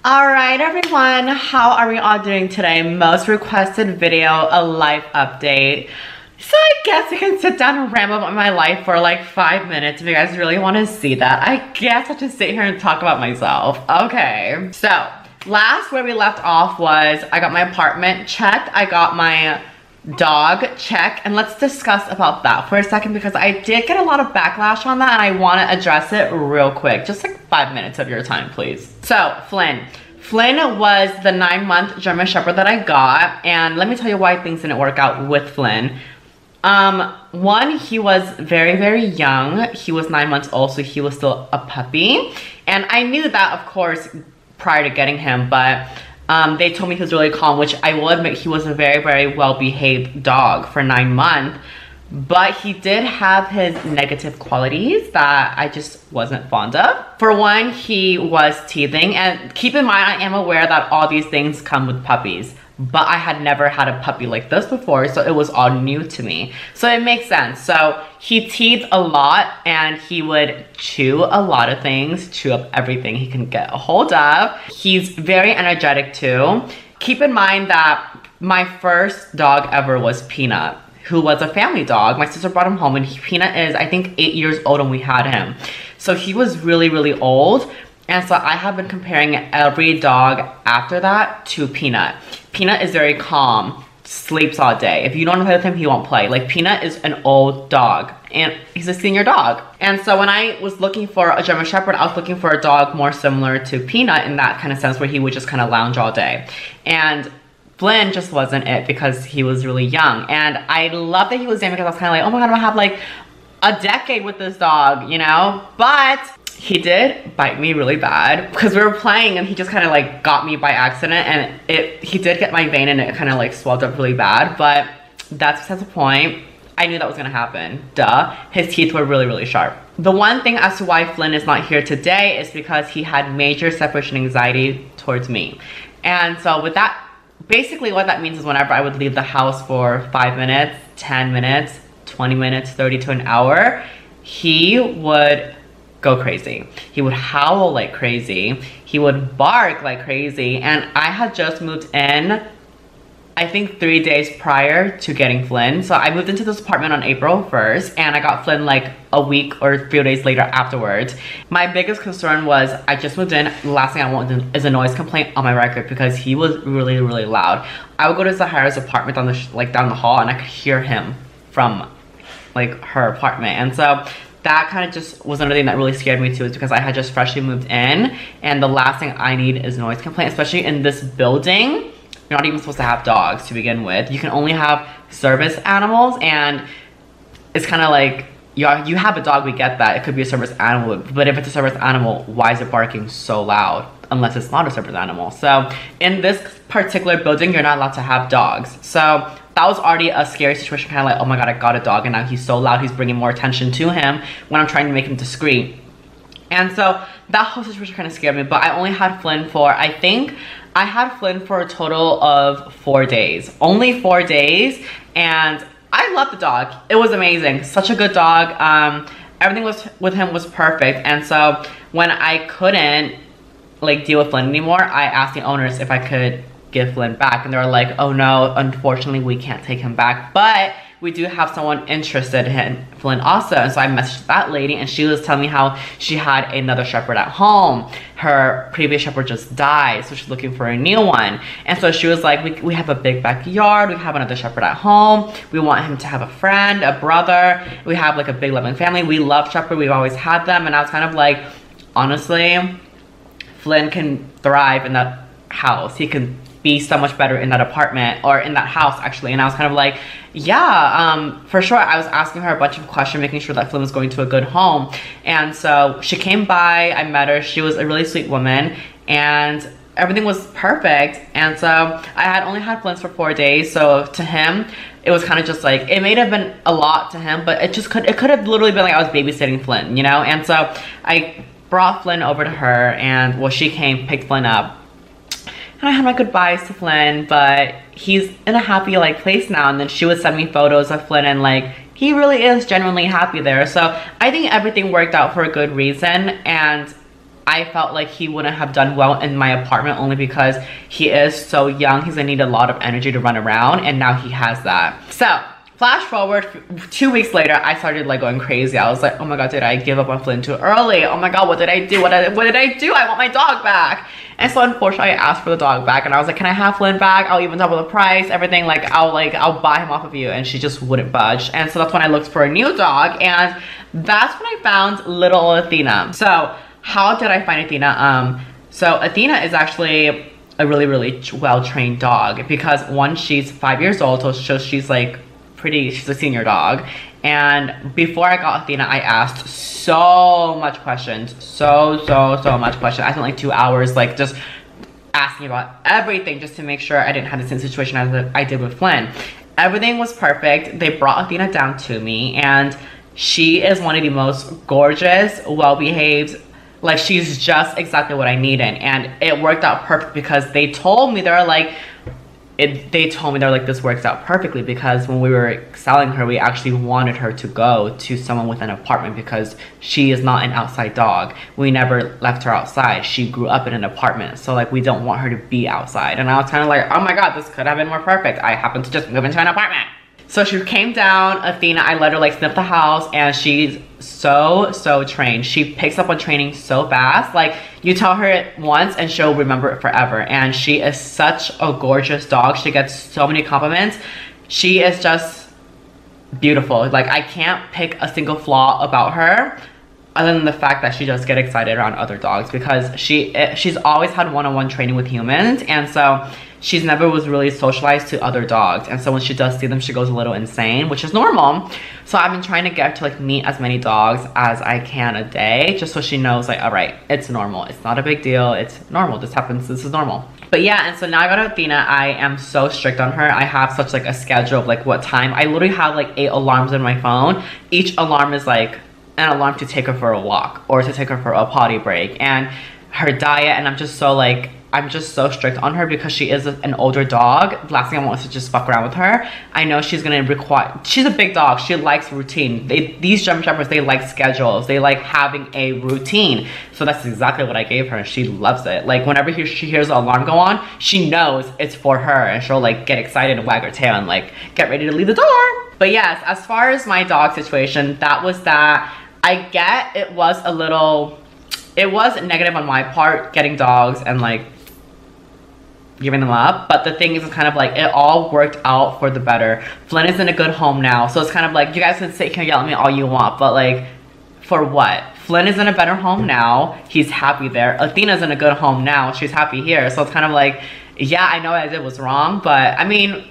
All right, everyone, how are we all doing today? Most requested video, a life update. So I guess I can sit down and ramble about my life for like 5 minutes if you guys really want to see that. I guess I'll just sit here and talk about myself. Okay, so last where we left off was I got my apartment checked, I got my dog check, and let's discuss about that for a second because I did get a lot of backlash on that and I want to address it real quick. Just like 5 minutes of your time, please. So Flynn was the 9-month German Shepherd that I got, and let me tell you why things didn't work out with Flynn. One, he was very, very young. He was 9 months old, so he was still a puppy. And I knew that, of course, prior to getting him, but they told me he was really calm, which I will admit he was a very, very well-behaved dog for 9 months. But he did have his negative qualities that I just wasn't fond of. For one, he was teething, and keep in mind, I am aware that all these things come with puppies, but I had never had a puppy like this before, so it was all new to me. So it makes sense. So he teethed a lot, and he would chew a lot of things, chew up everything he can get a hold of. He's very energetic too. Keep in mind that my first dog ever was Peanut, who was a family dog. My sister brought him home, and Peanut is, I think, 8 years old when we had him. So he was really, really old. And so I have been comparing every dog after that to Peanut. Peanut is very calm, sleeps all day. If you don't play with him, he won't play. Like, Peanut is an old dog, and he's a senior dog. And so when I was looking for a German Shepherd, I was looking for a dog more similar to Peanut in that kind of sense, where he would just kind of lounge all day. And Flynn just wasn't it because he was really young. And I love that he was young because I was kind of like, oh my God, I'm gonna have like a decade with this dog, you know? But he did bite me really bad because we were playing and he just kind of like got me by accident, and he did get my vein and it kind of like swelled up really bad. But that's besides the point. I knew that was gonna happen, duh. His teeth were really, really sharp. The one thing as to why Flynn is not here today is because he had major separation anxiety towards me. And so with that, basically what that means is whenever I would leave the house for 5 minutes, 10 minutes, 20 minutes, 30 to an hour, he would go crazy. He would howl like crazy. He would bark like crazy. And I had just moved in, I think 3 days prior to getting Flynn. So I moved into this apartment on April 1st, and I got Flynn like a week or a few days later afterwards. My biggest concern was I just moved in. The last thing I want is a noise complaint on my record because he was really, really loud. I would go to Zahara's apartment down the hall, and I could hear him from like her apartment. And so that kind of just was another thing that really scared me too, is because I had just freshly moved in, and the last thing I need is noise complaint, especially in this building. You're not even supposed to have dogs to begin with. You can only have service animals, and it's kind of like, you have a dog, we get that. It could be a service animal, but if it's a service animal, why is it barking so loud? Unless it's not a service animal. So in this particular building, you're not allowed to have dogs. So that was already a scary situation, kind of like, oh my God, I got a dog, and now he's so loud, he's bringing more attention to him when I'm trying to make him discreet. And so that whole situation kind of scared me, but I only had Flynn for, I think, I had Flynn for a total of 4 days. Only 4 days, and I love the dog. It was amazing. Such a good dog. Everything with him was perfect. And so when I couldn't like deal with Flynn anymore, I asked the owners if I could give Flynn back, and they were like, oh no, unfortunately we can't take him back, but we do have someone interested in Flynn also. And so I messaged that lady, and she was telling me how she had another shepherd at home. Her previous shepherd just died, so she's looking for a new one. And so she was like, we have a big backyard, we have another shepherd at home, we want him to have a friend, a brother, we have like a big loving family, we love shepherd, we've always had them. And I was kind of like, honestly, Flynn can thrive in that house. He can be so much better in that apartment, or in that house actually. And I was kind of like, yeah, for sure. I was asking her a bunch of questions, making sure that Flynn was going to a good home. And so she came by, I met her, she was a really sweet woman, and everything was perfect. And so I had only had Flynn for 4 days, so to him it was kind of just like, it may have been a lot to him, but it could have literally been like I was babysitting Flynn, you know. And so I brought Flynn over to her, and well, she came, picked Flynn up, and I had my goodbyes to Flynn, but he's in a happy like place now. And then she would send me photos of Flynn, and like, he really is genuinely happy there. So I think everything worked out for a good reason, and I felt like he wouldn't have done well in my apartment only because he is so young. He's gonna need a lot of energy to run around, and now he has that. So flash forward 2 weeks later, I started like going crazy. I was like, oh my god, did I give up on Flynn too early? Oh my god, what did I do? What did I do? I want my dog back. And so unfortunately, I asked for the dog back, and I was like, can I have Flynn back? I'll even double the price, everything. I'll buy him off of you. And she just wouldn't budge. And so that's when I looked for a new dog, and that's when I found little Athena. So how did I find Athena? So Athena is actually a really well-trained dog, because one, she's 5 years old, so she's like she's a senior dog. And before I got Athena, I asked so much questions, so much questions. I spent like 2 hours like just asking about everything, just to make sure I didn't have the same situation as I did with Flynn. Everything was perfect. They brought Athena down to me, and she is one of the most gorgeous, well-behaved, like she's just exactly what I needed. And it worked out perfect, because they told me, they were like, this works out perfectly, because when we were selling her, we actually wanted her to go to someone with an apartment, because she is not an outside dog. We never left her outside. She grew up in an apartment, so like we don't want her to be outside. And I was kind of like, oh my god, this could have been more perfect. I happened to just move into an apartment. So she came down, Athena, I let her like sniff the house, and she's so trained. She picks up on training so fast. Like, you tell her it once and she'll remember it forever. And she is such a gorgeous dog. She gets so many compliments. She is just beautiful. Like, I can't pick a single flaw about her, other than the fact that she does get excited around other dogs, because she's always had one-on-one training with humans, and so she's never was really socialized to other dogs. And so when she does see them, she goes a little insane, which is normal. So I've been trying to get her to like meet as many dogs as I can a day, just so she knows like, all right, it's normal. It's not a big deal. It's normal. This happens. This is normal. But yeah, and so now I got Athena. I am so strict on her. I have such like a schedule of like what time. I literally have like 8 alarms on my phone. Each alarm is like an alarm to take her for a walk or to take her for a potty break, and her diet. And I'm just so strict on her, because she is an older dog. The last thing I want is to just fuck around with her. I know she's gonna require, she's a big dog. She likes routine. These German Shepherds, they like schedules. They like having a routine. So that's exactly what I gave her, and she loves it. Like, whenever she hears the alarm go on, she knows it's for her, and she'll like get excited and wag her tail and like get ready to leave the door. But yes, as far as my dog situation, that was that. I get it was negative on my part, getting dogs and like giving them up, but the thing is, it's kind of like it all worked out for the better. Flynn is in a good home now, so it's kind of like, you guys can sit here and yell at me all you want, but like, for what? Flynn is in a better home now. He's happy there. Athena's in a good home now. She's happy here. So it's kind of like, yeah, I know I did was wrong, but I mean,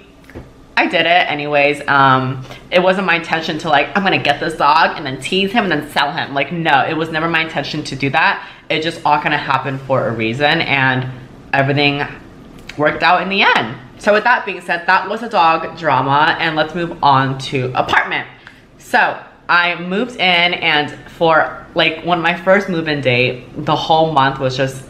I did it anyways. It wasn't my intention to like, I'm gonna get this dog and then tease him and then sell him. Like, no, it was never my intention to do that. It just all kind of happened for a reason, and everything worked out in the end. So with that being said, that was a dog drama, and let's move on to apartment. So I moved in, and for like my first move-in date, the whole month was just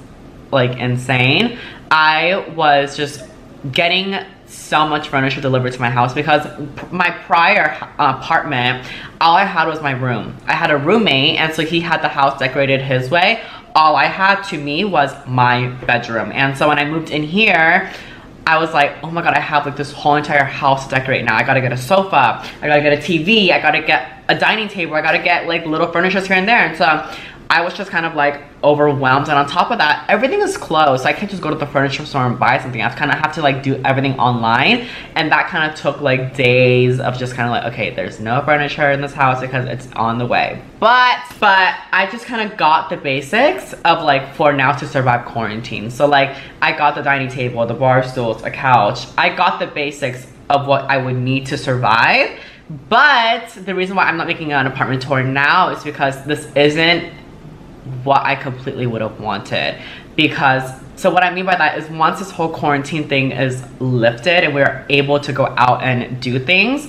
like insane. I was just getting so much furniture delivered to my house, because my prior apartment, all I had was my room. I had a roommate, and so he had the house decorated his way. All I had to me was my bedroom. And so when I moved in here, I was like, oh my god, I have like this whole entire house to decorate now. I gotta get a sofa, I gotta get a TV, I gotta get a dining table, I gotta get like little furnitures here and there. And so I was just kind of like overwhelmed, and on top of that, everything is closed, so I can't just go to the furniture store and buy something. I kind of have to like do everything online, and that kind of took like days of just kind of like, okay, there's no furniture in this house because it's on the way. But I just kind of got the basics of like for now to survive quarantine. So like, I got the dining table, the bar stools, a couch. I got the basics of what I would need to survive. But the reason why I'm not making an apartment tour now is because this isn't what I completely would have wanted. Because, so what I mean by that is, once this whole quarantine thing is lifted and we're able to go out and do things,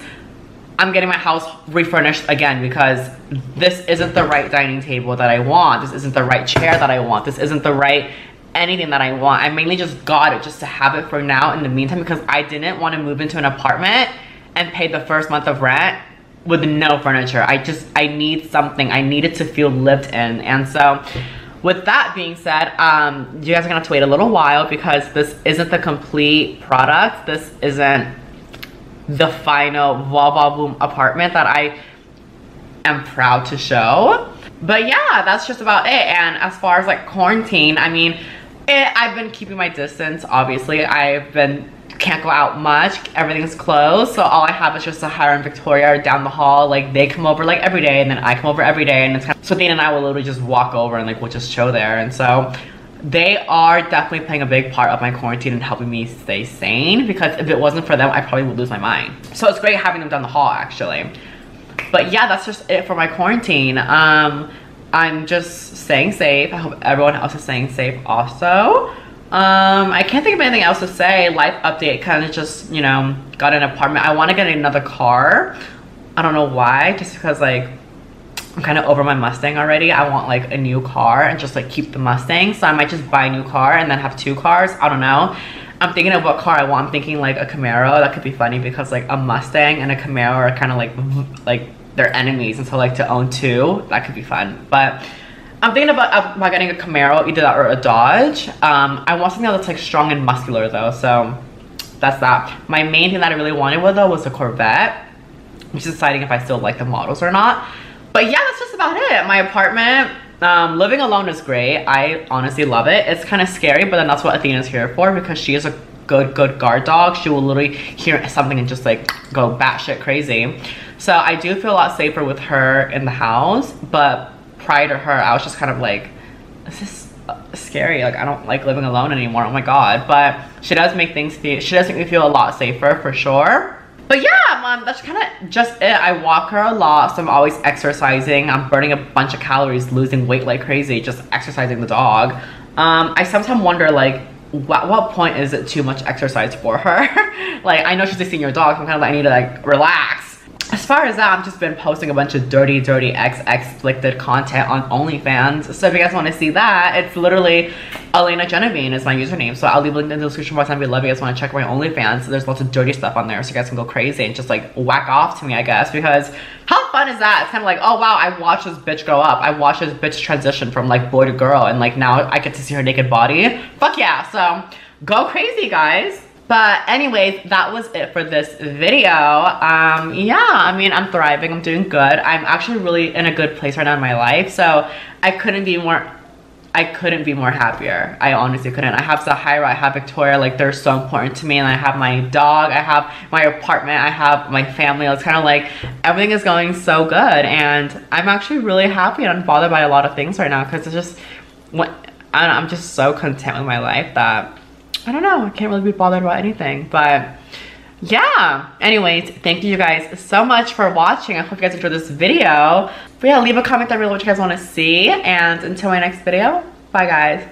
I'm getting my house refurnished again, because this isn't the right dining table that I want. This isn't the right chair that I want. This isn't the right anything that I want. I mainly just got it just to have it for now in the meantime, because I didn't want to move into an apartment and pay the first month of rent with no furniture. I need something. I needed to feel lived in. And so with that being said, you guys are gonna have to wait a little while because this isn't the complete product. This isn't the final Wah Boom apartment that I am proud to show. But yeah, that's just about it. And as far as like quarantine, I mean, I've been keeping my distance, obviously. Can't go out much, everything's closed, so all I have is just Sahara and Victoria down the hall. Like, they come over like every day, and then I come over every day, and it's kind of, so Thane and I will literally just walk over and like we'll just chill there. And so they are definitely playing a big part of my quarantine and helping me stay sane, because if it wasn't for them, I probably would lose my mind. So it's great having them down the hall, actually. But yeah, that's just it for my quarantine. I'm just staying safe. I hope everyone else is staying safe also. I can't think of anything else to say. Life update, kind of just, you know, got an apartment. I want to get another car. I don't know why, just because like I'm kind of over my Mustang already. I want like a new car and just like keep the Mustang. So I might just buy a new car and then have 2 cars. I don't know. I'm thinking of what car I want. I'm thinking like a Camaro. That could be funny because like a Mustang and a Camaro are kind of like they're enemies, and so like to own 2, that could be fun. But I'm thinking about getting a Camaro, either that or a Dodge. I want something that's like strong and muscular though, so that's that. My main thing that I really wanted with though was a Corvette. I'm just deciding if I still like the models or not. But yeah, that's just about it. My apartment, living alone is great. I honestly love it. It's kind of scary, but then that's what Athena is here for, because she is a good guard dog. She will literally hear something and just like go batshit crazy. So I do feel a lot safer with her in the house, but prior to her, I was just kind of like, this is scary. Like, I don't like living alone anymore. Oh my god. But she does make me feel a lot safer for sure. But yeah, Mom, that's kind of just it. I walk her a lot, so I'm always exercising. I'm burning a bunch of calories, losing weight like crazy, just exercising the dog. I sometimes wonder, like, what point is it too much exercise for her? Like, I know she's a senior dog, so I'm kind of like, I need to like relax. As far as that, I've just been posting a bunch of dirty XX-flicted content on OnlyFans. So if you guys want to see that, it's literally Elena Genevieve is my username. So I'll leave a link in the description box below if you guys want to check my OnlyFans. So there's lots of dirty stuff on there, so you guys can go crazy and just like whack off to me, I guess. Because how fun is that? It's kind of like, oh wow, I watched this bitch grow up. I watched this bitch transition from like boy to girl, and like now I get to see her naked body. Fuck yeah, so go crazy, guys. But anyways, that was it for this video. Yeah, I mean, I'm thriving, I'm doing good. I'm actually really in a good place right now in my life, so I couldn't be more happier. I honestly couldn't. I have Sahara, I have Victoria, like they're so important to me, and I have my dog, I have my apartment, I have my family. It's kind of like everything is going so good, and I'm actually really happy and unbothered by a lot of things right now, because it's just, I'm just so content with my life that I don't know, I can't really be bothered about anything. But yeah, anyways, thank you guys so much for watching. I hope you guys enjoyed this video. But yeah, leave a comment down below what you guys want to see, and until my next video, bye guys.